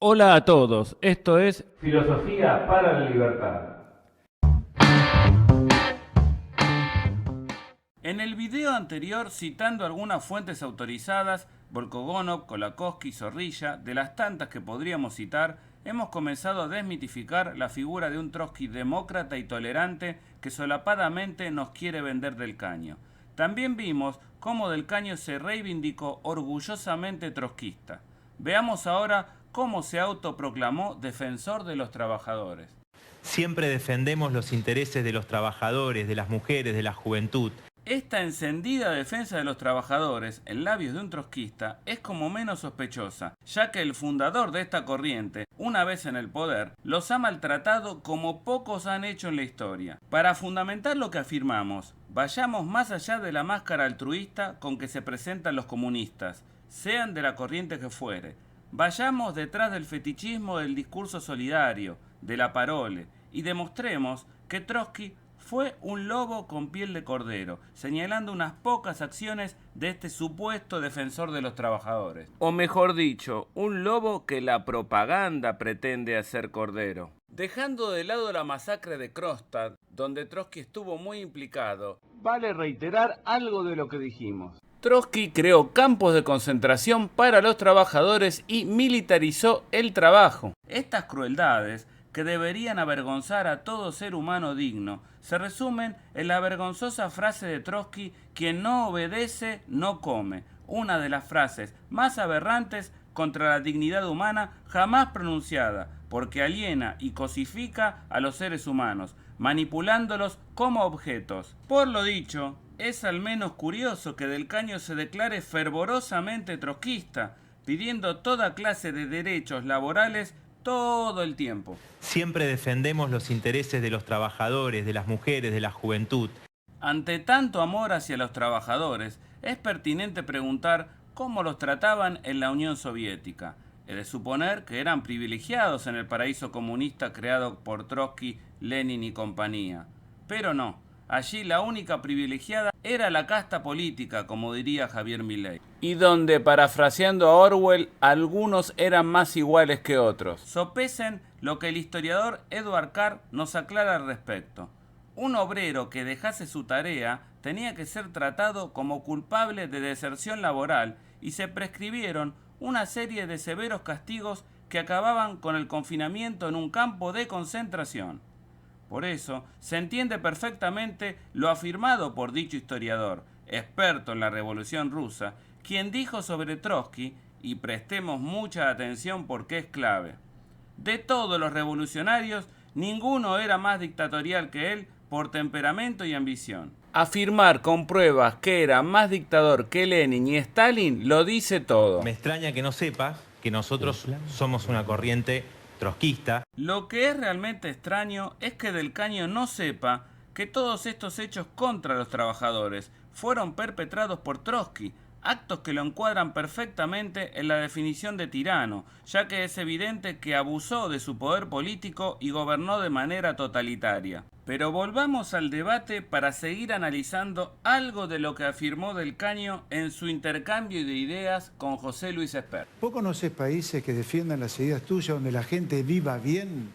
Hola a todos, esto es Filosofía para la Libertad. En el video anterior, citando algunas fuentes autorizadas, Volkogonov, Kolakowski, Zorrilla, de las tantas que podríamos citar, hemos comenzado a desmitificar la figura de un Trotsky demócrata y tolerante que solapadamente nos quiere vender Del Caño. También vimos cómo Del Caño se reivindicó orgullosamente trotskista. Veamos ahora cómo se autoproclamó defensor de los trabajadores. Siempre defendemos los intereses de los trabajadores, de las mujeres, de la juventud. Esta encendida defensa de los trabajadores, en labios de un trotskista, es como menos sospechosa, ya que el fundador de esta corriente, una vez en el poder, los ha maltratado como pocos han hecho en la historia. Para fundamentar lo que afirmamos, vayamos más allá de la máscara altruista con que se presentan los comunistas, sean de la corriente que fuere. Vayamos detrás del fetichismo del discurso solidario, de la parole, y demostremos que Trotsky fue un lobo con piel de cordero, señalando unas pocas acciones de este supuesto defensor de los trabajadores. O mejor dicho, un lobo que la propaganda pretende hacer cordero. Dejando de lado la masacre de Kronstadt, donde Trotsky estuvo muy implicado, vale reiterar algo de lo que dijimos. Trotsky creó campos de concentración para los trabajadores y militarizó el trabajo. Estas crueldades, que deberían avergonzar a todo ser humano digno, se resumen en la vergonzosa frase de Trotsky: quien no obedece, no come, una de las frases más aberrantes contra la dignidad humana jamás pronunciada, porque aliena y cosifica a los seres humanos, manipulándolos como objetos. Por lo dicho, es al menos curioso que Del Caño se declare fervorosamente trotskista, pidiendo toda clase de derechos laborales todo el tiempo. Siempre defendemos los intereses de los trabajadores, de las mujeres, de la juventud. Ante tanto amor hacia los trabajadores, es pertinente preguntar cómo los trataban en la Unión Soviética. He de suponer que eran privilegiados en el paraíso comunista creado por Trotsky, Lenin y compañía. Pero no, allí la única privilegiada era la casta política, como diría Javier Milei. Y donde, parafraseando a Orwell, algunos eran más iguales que otros. Sopesen lo que el historiador Edward Carr nos aclara al respecto. Un obrero que dejase su tarea tenía que ser tratado como culpable de deserción laboral y se prescribieron una serie de severos castigos que acababan con el confinamiento en un campo de concentración. Por eso, se entiende perfectamente lo afirmado por dicho historiador, experto en la Revolución Rusa, quien dijo sobre Trotsky, y prestemos mucha atención porque es clave: de todos los revolucionarios, ninguno era más dictatorial que él por temperamento y ambición. Afirmar con pruebas que era más dictador que Lenin y Stalin lo dice todo. Me extraña que no sepas que nosotros somos una corriente trotskista. Lo que es realmente extraño es que Del Caño no sepa que todos estos hechos contra los trabajadores fueron perpetrados por Trotsky, actos que lo encuadran perfectamente en la definición de tirano, ya que es evidente que abusó de su poder político y gobernó de manera totalitaria. Pero volvamos al debate para seguir analizando algo de lo que afirmó Del Caño en su intercambio de ideas con José Luis Espert. ¿Vos conocés países que defiendan las ideas tuyas, donde la gente viva bien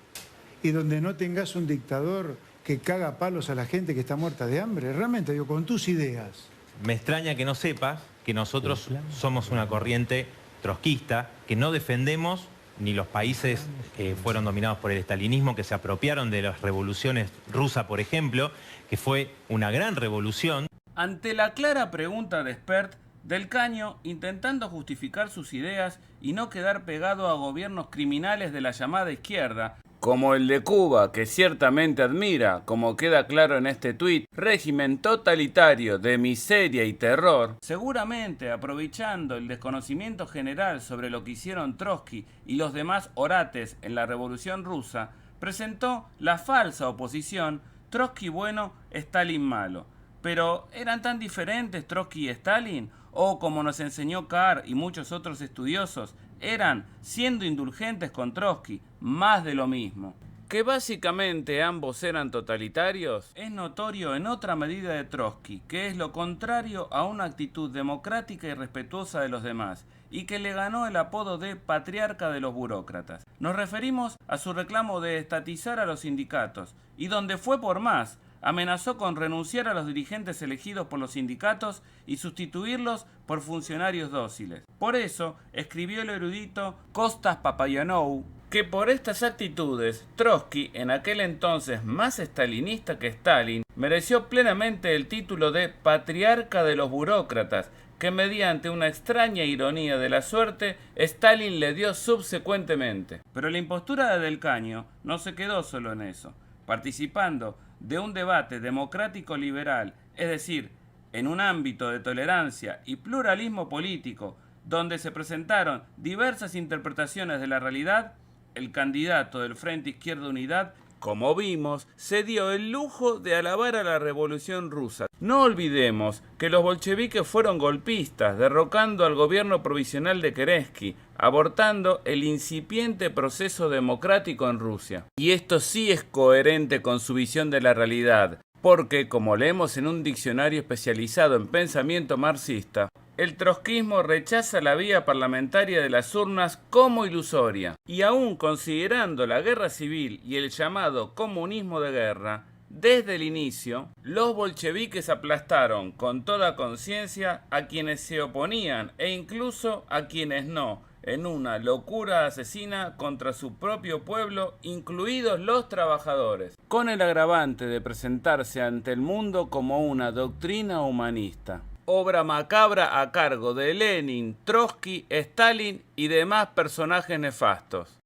y donde no tengas un dictador que caga palos a la gente que está muerta de hambre? Realmente, digo, con tus ideas. Me extraña que no sepas que nosotros somos una corriente trotskista, que no defendemos ni los países que fueron dominados por el estalinismo, que se apropiaron de las revoluciones rusa, por ejemplo, que fue una gran revolución. Ante la clara pregunta de Espert, Del Caño, intentando justificar sus ideas y no quedar pegado a gobiernos criminales de la llamada izquierda, como el de Cuba, que ciertamente admira, como queda claro en este tuit, régimen totalitario de miseria y terror, seguramente aprovechando el desconocimiento general sobre lo que hicieron Trotsky y los demás orates en la Revolución Rusa, presentó la falsa oposición Trotsky bueno, Stalin malo. Pero, ¿eran tan diferentes Trotsky y Stalin? O, como nos enseñó Carr y muchos otros estudiosos, eran, siendo indulgentes con Trotsky, más de lo mismo. Que básicamente ambos eran totalitarios es notorio en otra medida de Trotsky, que es lo contrario a una actitud democrática y respetuosa de los demás, y que le ganó el apodo de patriarca de los burócratas. Nos referimos a su reclamo de estatizar a los sindicatos, y donde fue por más, amenazó con renunciar a los dirigentes elegidos por los sindicatos y sustituirlos por funcionarios dóciles. Por eso, escribió el erudito Kostas Papaioannou que por estas actitudes, Trotsky, en aquel entonces más estalinista que Stalin, mereció plenamente el título de patriarca de los burócratas, que mediante una extraña ironía de la suerte, Stalin le dio subsecuentemente. Pero la impostura de Del Caño no se quedó solo en eso. Participando de un debate democrático-liberal, es decir, en un ámbito de tolerancia y pluralismo político, donde se presentaron diversas interpretaciones de la realidad, el candidato del Frente Izquierda Unidad, como vimos, se dio el lujo de alabar a la Revolución Rusa. No olvidemos que los bolcheviques fueron golpistas, derrocando al gobierno provisional de Kerensky, abortando el incipiente proceso democrático en Rusia. Y esto sí es coherente con su visión de la realidad, porque, como leemos en un diccionario especializado en pensamiento marxista, el trotskismo rechaza la vía parlamentaria de las urnas como ilusoria, y aún considerando la guerra civil y el llamado comunismo de guerra, desde el inicio, los bolcheviques aplastaron con toda conciencia a quienes se oponían e incluso a quienes no, en una locura asesina contra su propio pueblo, incluidos los trabajadores, con el agravante de presentarse ante el mundo como una doctrina humanista. Obra macabra a cargo de Lenin, Trotsky, Stalin y demás personajes nefastos.